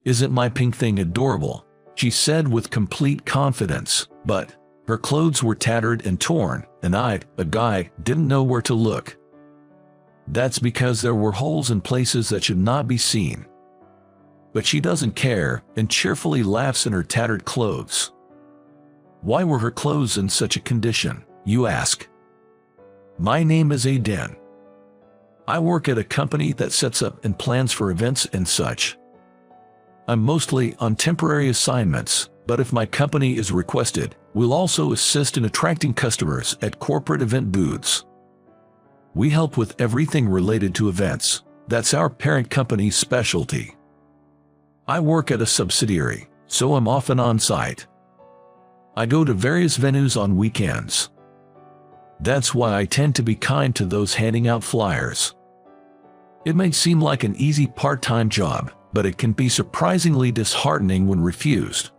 "Isn't my pink thing adorable?" she said with complete confidence, but her clothes were tattered and torn, and I, a guy, didn't know where to look. That's because there were holes in places that should not be seen. But she doesn't care and cheerfully laughs in her tattered clothes. Why were her clothes in such a condition, you ask? My name is Aiden. I work at a company that sets up and plans for events and such. I'm mostly on temporary assignments, but if my company is requested, we'll also assist in attracting customers at corporate event booths. We help with everything related to events. That's our parent company's specialty. I work at a subsidiary, so I'm often on site. I go to various venues on weekends. That's why I tend to be kind to those handing out flyers. It may seem like an easy part-time job, but it can be surprisingly disheartening when refused.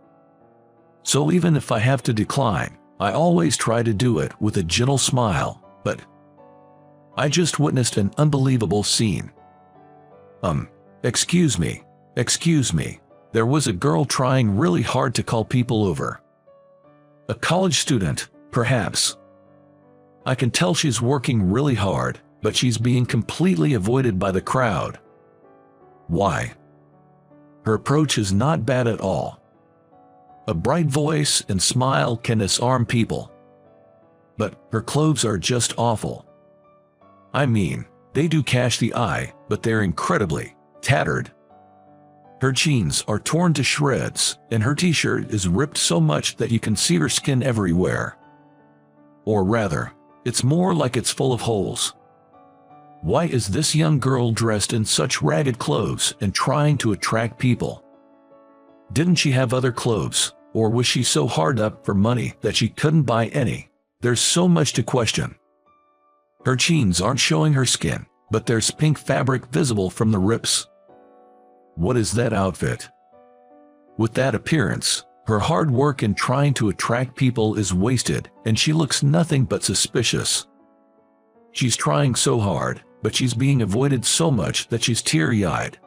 So even if I have to decline, I always try to do it with a gentle smile. But I just witnessed an unbelievable scene. Excuse me. There was a girl trying really hard to call people over. A college student, perhaps. I can tell she's working really hard, but she's being completely avoided by the crowd. Why? Her approach is not bad at all. A bright voice and smile can disarm people. But her clothes are just awful. I mean, they do catch the eye, but they're incredibly tattered. Her jeans are torn to shreds, and her t-shirt is ripped so much that you can see her skin everywhere. Or rather, it's more like it's full of holes. Why is this young girl dressed in such ragged clothes and trying to attract people? Didn't she have other clothes, or was she so hard up for money that she couldn't buy any? There's so much to question. Her jeans aren't showing her skin, but there's pink fabric visible from the rips. What is that outfit? With that appearance, her hard work in trying to attract people is wasted, and she looks nothing but suspicious. She's trying so hard, but she's being avoided so much that she's teary-eyed.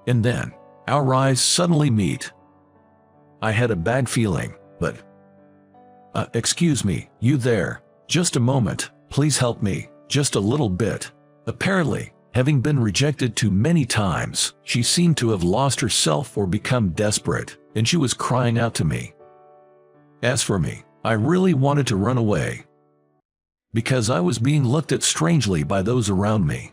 And then, our eyes suddenly meet. I had a bad feeling, but... excuse me, you there, just a moment, please help me, just a little bit. Apparently, having been rejected too many times, she seemed to have lost herself or become desperate, and she was crying out to me. As for me, I really wanted to run away, because I was being looked at strangely by those around me.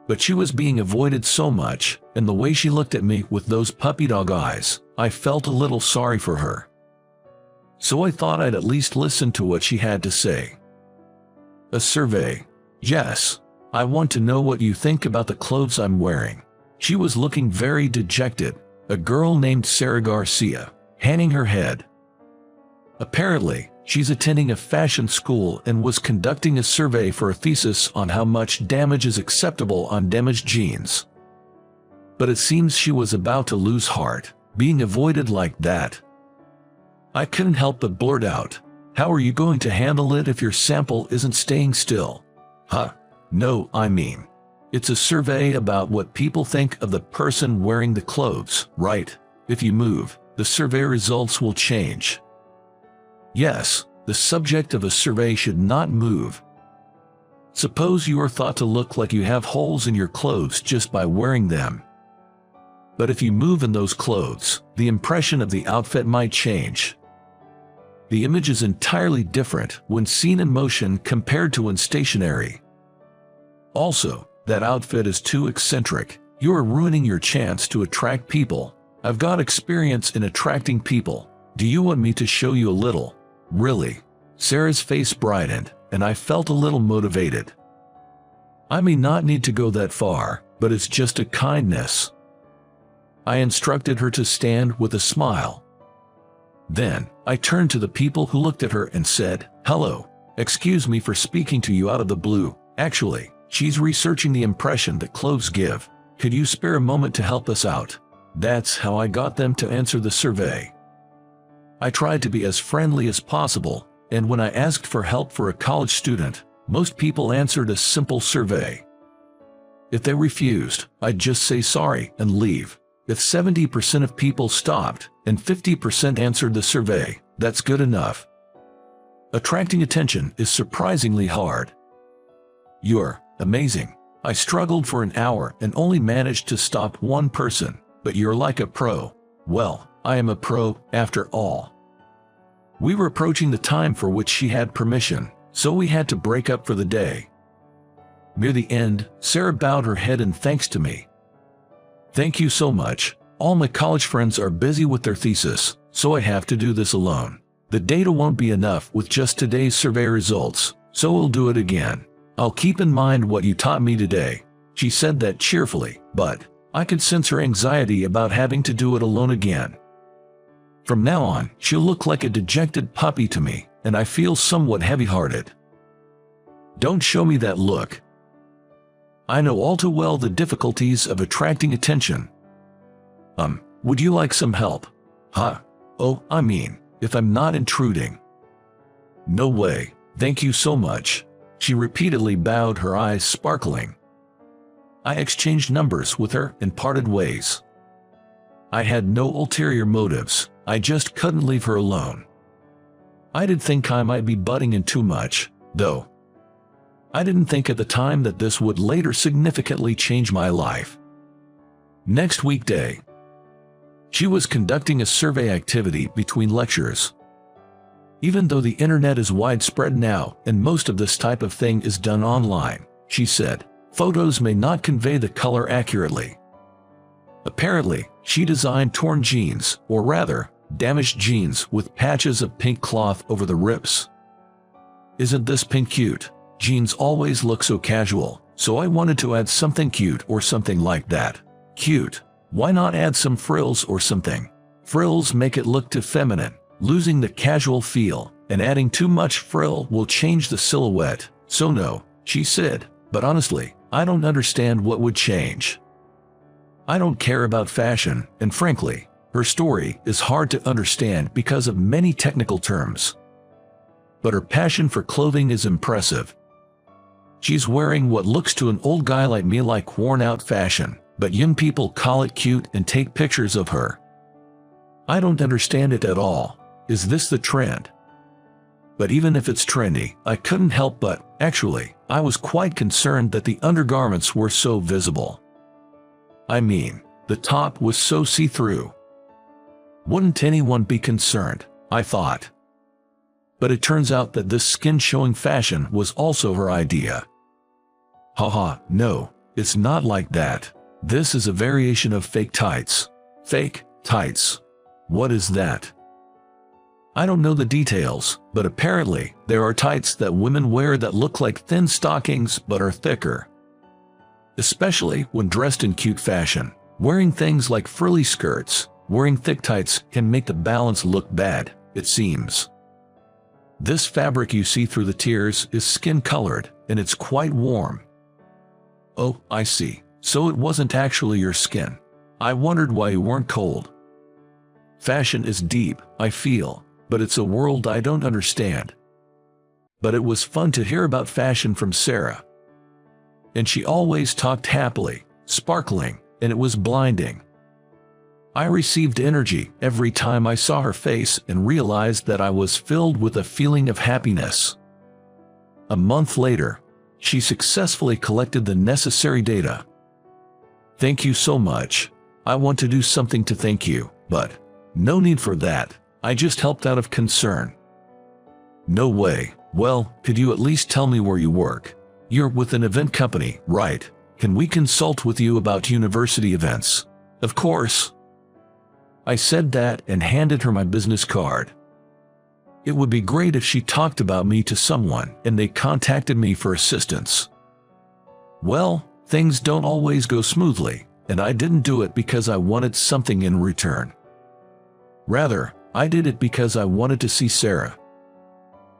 But she was being avoided so much, and the way she looked at me with those puppy dog eyes, I felt a little sorry for her. So I thought I'd at least listen to what she had to say. A survey. Yes. I want to know what you think about the clothes I'm wearing. She was looking very dejected, a girl named Sarah Garcia, hanging her head. Apparently, she's attending a fashion school and was conducting a survey for a thesis on how much damage is acceptable on damaged jeans. But it seems she was about to lose heart, being avoided like that. I couldn't help but blurt out, "How are you going to handle it if your sample isn't staying still?" Huh? No, I mean, it's a survey about what people think of the person wearing the clothes, right? If you move, the survey results will change. Yes, the subject of a survey should not move. Suppose you are thought to look like you have holes in your clothes just by wearing them. But if you move in those clothes, the impression of the outfit might change. The image is entirely different when seen in motion compared to when stationary. Also, that outfit is too eccentric. You are ruining your chance to attract people. I've got experience in attracting people. Do you want me to show you a little? Really? Sarah's face brightened, and I felt a little motivated. I may not need to go that far, but it's just a kindness. I instructed her to stand with a smile. Then, I turned to the people who looked at her and said, "Hello, excuse me for speaking to you out of the blue. Actually, she's researching the impression that clothes give. Could you spare a moment to help us out?" That's how I got them to answer the survey. I tried to be as friendly as possible, and when I asked for help for a college student, most people answered a simple survey. If they refused, I'd just say sorry and leave. If 70% of people stopped and 50% answered the survey, that's good enough. Attracting attention is surprisingly hard. You're amazing. I struggled for an hour and only managed to stop one person, but you're like a pro. Well, I am a pro after all. We were approaching the time for which she had permission, so we had to break up for the day. Near the end, Sarah bowed her head in thanks to me. Thank you so much. All my college friends are busy with their thesis, so I have to do this alone. The data won't be enough with just today's survey results, so we'll do it again. I'll keep in mind what you taught me today. She said that cheerfully, but I could sense her anxiety about having to do it alone again. From now on, she'll look like a dejected puppy to me, and I feel somewhat heavy-hearted. Don't show me that look. I know all too well the difficulties of attracting attention. Would you like some help? Huh? Oh, I mean, if I'm not intruding. No way, thank you so much. She repeatedly bowed, her eyes sparkling. I exchanged numbers with her and parted ways. I had no ulterior motives, I just couldn't leave her alone. I did think I might be butting in too much, though. I didn't think at the time that this would later significantly change my life. Next weekday, she was conducting a survey activity between lectures. Even though the internet is widespread now and most of this type of thing is done online, she said, photos may not convey the color accurately. Apparently, she designed torn jeans, or rather, damaged jeans with patches of pink cloth over the rips. Isn't this pink cute? Jeans always look so casual, so I wanted to add something cute or something like that. Cute. Why not add some frills or something? Frills make it look too feminine, losing the casual feel, and adding too much frill will change the silhouette. So no, she said, but honestly, I don't understand what would change. I don't care about fashion, and frankly, her story is hard to understand because of many technical terms. But her passion for clothing is impressive. She's wearing what looks to an old guy like me like worn-out fashion, but young people call it cute and take pictures of her. I don't understand it at all. Is this the trend? But even if it's trendy, I couldn't help but, actually, I was quite concerned that the undergarments were so visible. I mean, the top was so see-through. Wouldn't anyone be concerned, I thought. But it turns out that this skin-showing fashion was also her idea. Haha, no, it's not like that. This is a variation of fake tights. Fake tights. What is that? I don't know the details, but apparently, there are tights that women wear that look like thin stockings but are thicker. Especially when dressed in cute fashion. Wearing things like frilly skirts, wearing thick tights can make the balance look bad, it seems. This fabric you see through the tears is skin-colored, and it's quite warm. Oh, I see. So it wasn't actually your skin. I wondered why you weren't cold. Fashion is deep, I feel, but it's a world I don't understand. But it was fun to hear about fashion from Sarah. And she always talked happily, sparkling, and it was blinding. I received energy every time I saw her face and realized that I was filled with a feeling of happiness. A month later, she successfully collected the necessary data. Thank you so much. I want to do something to thank you, but no need for that. I just helped out of concern. No way. Well, could you at least tell me where you work? You're with an event company, right? Can we consult with you about university events? Of course. I said that and handed her my business card. It would be great if she talked about me to someone and they contacted me for assistance. Well, things don't always go smoothly, and I didn't do it because I wanted something in return. Rather, I did it because I wanted to see Sarah.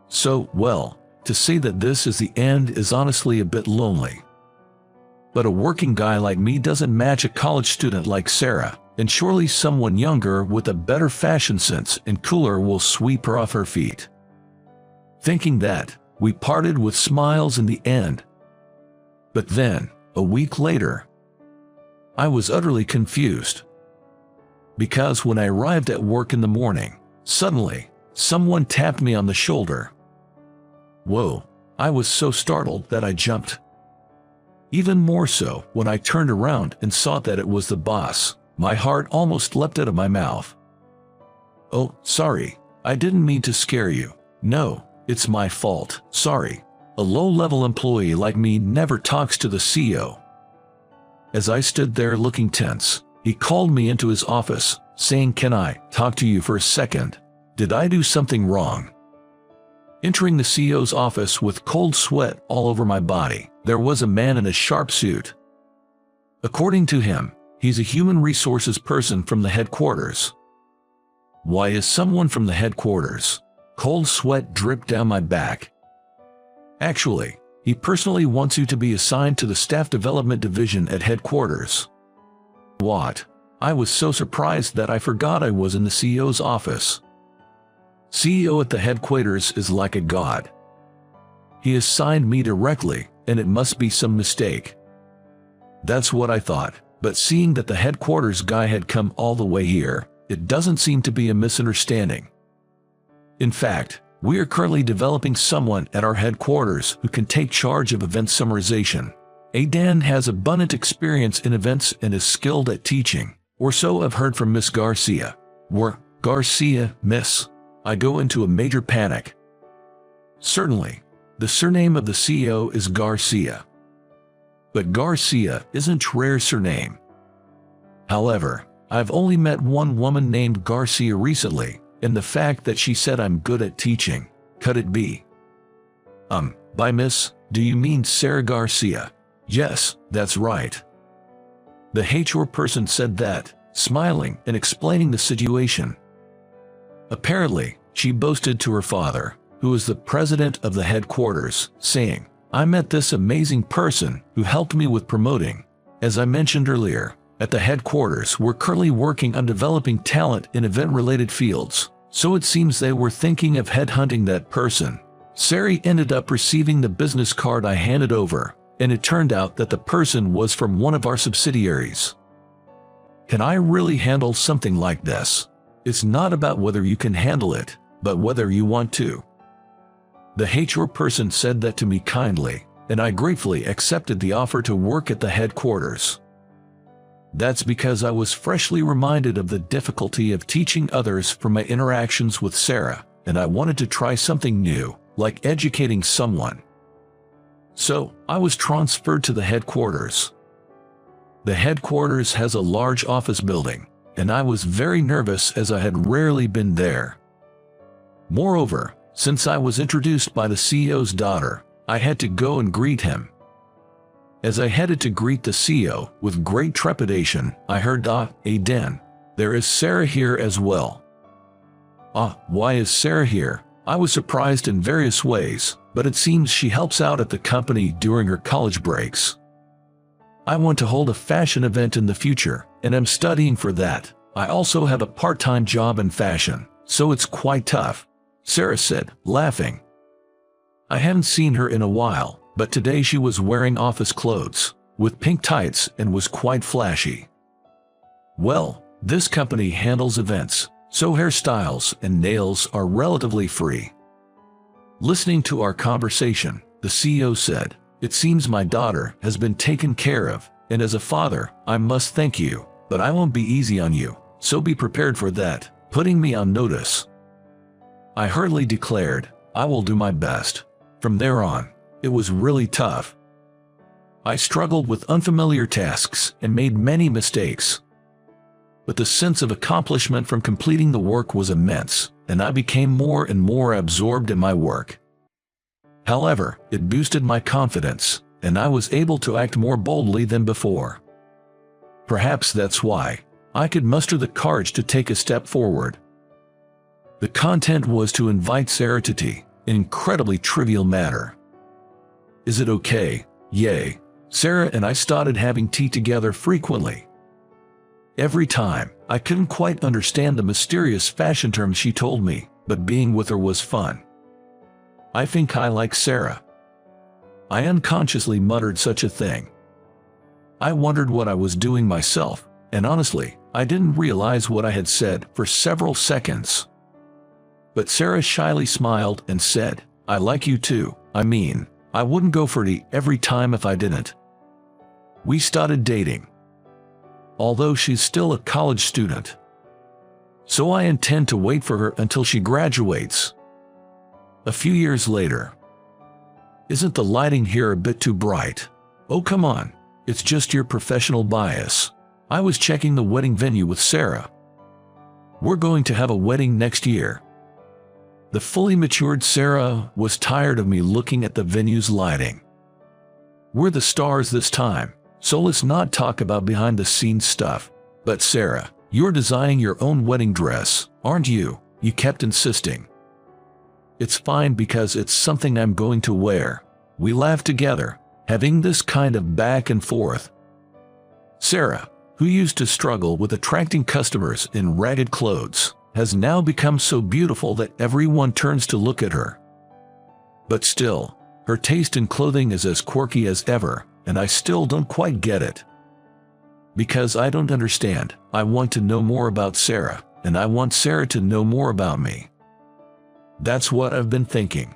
So, well, to say that this is the end is honestly a bit lonely. But a working guy like me doesn't match a college student like Sarah, and surely someone younger with a better fashion sense and cooler will sweep her off her feet. Thinking that, we parted with smiles in the end. But then, a week later, I was utterly confused. because when I arrived at work in the morning, suddenly, someone tapped me on the shoulder. Whoa, I was so startled that I jumped. Even more so when I turned around and saw that it was the boss. My heart almost leapt out of my mouth. "Oh, sorry, I didn't mean to scare you. No, it's my fault, sorry. A low-level employee like me never talks to the CEO." As I stood there looking tense, he called me into his office, saying, "Can I talk to you for a second? Did I do something wrong?" Entering the CEO's office with cold sweat all over my body, there was a man in a sharp suit. According to him, he's a human resources person from the headquarters. Why is someone from the headquarters? Cold sweat dripped down my back. Actually, he personally wants you to be assigned to the staff development division at headquarters. What? I was so surprised that I forgot I was in the CEO's office. CEO at the headquarters is like a god. He assigned me directly, and it must be some mistake. That's what I thought, but seeing that the headquarters guy had come all the way here, it doesn't seem to be a misunderstanding. In fact, we are currently developing someone at our headquarters who can take charge of event summarization. Dan has abundant experience in events and is skilled at teaching, or so I've heard from Miss Garcia. Garcia, miss. I go into a major panic. Certainly, the surname of the CEO is Garcia. But Garcia isn't rare surname. However, I've only met one woman named Garcia recently, and the fact that she said I'm good at teaching, could it be? By miss, do you mean Sarah Garcia? Yes, that's right. The HR person said that, smiling and explaining the situation. Apparently, she boasted to her father, who is the president of the headquarters, saying, "I met this amazing person who helped me with promoting." As I mentioned earlier, at the headquarters we're currently working on developing talent in event-related fields, so it seems they were thinking of headhunting that person. Sarah ended up receiving the business card I handed over, and it turned out that the person was from one of our subsidiaries. Can I really handle something like this? It's not about whether you can handle it, but whether you want to. The HR person said that to me kindly, and I gratefully accepted the offer to work at the headquarters. That's because I was freshly reminded of the difficulty of teaching others from my interactions with Sarah, and I wanted to try something new, like educating someone. So, I was transferred to the headquarters. The headquarters has a large office building, and I was very nervous as I had rarely been there. Moreover, since I was introduced by the CEO's daughter, I had to go and greet him. As I headed to greet the CEO, with great trepidation, I heard, Dan, there is Sarah here as well." Why is Sarah here? I was surprised in various ways, but it seems she helps out at the company during her college breaks. I want to hold a fashion event in the future, and I'm studying for that. I also have a part-time job in fashion, so it's quite tough, Sarah said, laughing. I haven't seen her in a while, but today she was wearing office clothes, with pink tights, and was quite flashy. Well, this company handles events, so hairstyles and nails are relatively free. Listening to our conversation, the CEO said, "It seems my daughter has been taken care of, and as a father, I must thank you, but I won't be easy on you, so be prepared for that," putting me on notice. I hurriedly declared, "I will do my best." From there on, it was really tough. I struggled with unfamiliar tasks and made many mistakes. But the sense of accomplishment from completing the work was immense, and I became more and more absorbed in my work. However, it boosted my confidence, and I was able to act more boldly than before. Perhaps that's why I could muster the courage to take a step forward. The content was to invite Sarah to tea, an incredibly trivial matter. Is it okay? Yay. Sarah and I started having tea together frequently. Every time, I couldn't quite understand the mysterious fashion terms she told me, but being with her was fun. I think I like Sarah. I unconsciously muttered such a thing. I wondered what I was doing myself, and honestly, I didn't realize what I had said for several seconds. But Sarah shyly smiled and said, "I like you too. I mean, I wouldn't go for it every time if I didn't." We started dating. Although she's still a college student. So I intend to wait for her until she graduates. A few years later. Isn't the lighting here a bit too bright? Oh come on, it's just your professional bias. I was checking the wedding venue with Sarah. We're going to have a wedding next year. The fully matured Sarah was tired of me looking at the venue's lighting. We're the stars this time, so let's not talk about behind-the-scenes stuff. But Sarah, you're designing your own wedding dress, aren't you? You kept insisting. It's fine because it's something I'm going to wear. We laughed together, having this kind of back and forth. Sarah, who used to struggle with attracting customers in ragged clothes, has now become so beautiful that everyone turns to look at her. But still, her taste in clothing is as quirky as ever, and I still don't quite get it. Because I don't understand, I want to know more about Sarah, and I want Sarah to know more about me. That's what I've been thinking.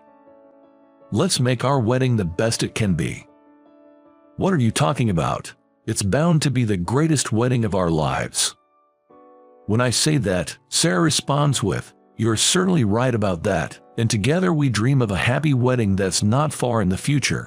Let's make our wedding the best it can be. What are you talking about? It's bound to be the greatest wedding of our lives. When I say that, Sarah responds with, "You're certainly right about that," and together we dream of a happy wedding that's not far in the future.